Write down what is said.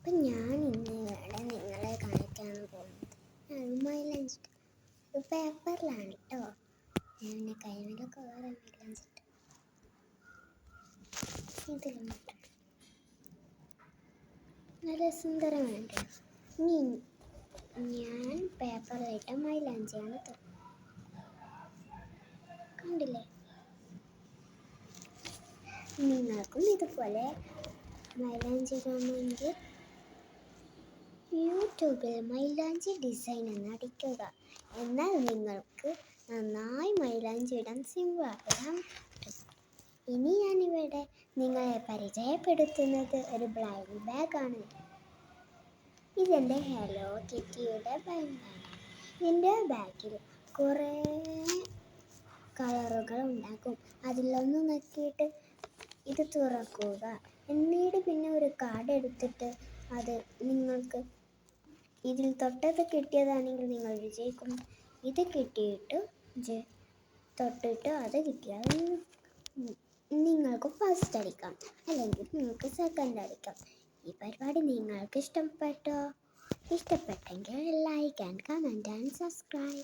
അപ്പം ഞാൻ ഇന്ന് ഇവിടെ നിങ്ങളെ കാണിക്കാൻ പോകുന്നത് മൈലാഞ്ചി ഒരു പേപ്പറിലാണ് കേട്ടോ. ഞാൻ പിന്നെ കൈമലൊക്കെ വേറെ മൈലാഞ്ചിട്ട് ഇതിൽ നല്ല സുന്ദരമാണ്. ഇനി ഞാൻ പേപ്പറിലിട്ട മൈലാഞ്ചിയാണ് കണ്ടില്ലേ? നിങ്ങൾക്കും ഇതുപോലെ മൈലാഞ്ചി ഇടണമെങ്കിൽ യൂട്യൂബിൽ മൈലാഞ്ചി ഡിസൈൻ എന്ന് അടിക്കുക. എന്നാൽ നിങ്ങൾക്ക് നന്നായി മൈലാഞ്ചി ഇടാൻ സിമ്പിളാകാൻ പറ്റും. ഇനി ഞാനിവിടെ നിങ്ങളെ പരിചയപ്പെടുത്തുന്നത് ഒരു ബ്ലൈൻഡ് ബാഗാണ്. ഇതെൻ്റെ ഹലോ കിറ്റിയുടെ ബാഗാണ്. എൻ്റെ ബാഗിൽ കുറേ കളറുകൾ ഉണ്ടാക്കും. അതിലൊന്ന് നോക്കിയിട്ട് ഇത് തുറക്കുക. എന്നിട്ട് പിന്നെ ഒരു കാർഡ് എടുത്തിട്ട് അത് നിങ്ങൾക്ക് ഇതിൽ തൊട്ടത് കിട്ടിയതാണെങ്കിൽ നിങ്ങൾ വിജയിക്കും. ഇത് കിട്ടിയിട്ട് തൊട്ടിട്ട് അത് കിട്ടിയാൽ നിങ്ങൾക്ക് ഫസ്റ്റ് അടിക്കാം, അല്ലെങ്കിൽ നിങ്ങൾക്ക് സെക്കൻഡ് അടിക്കാം. ഈ പരിപാടി നിങ്ങൾക്ക് ഇഷ്ടപ്പെട്ടെങ്കിൽ like and comment and subscribe.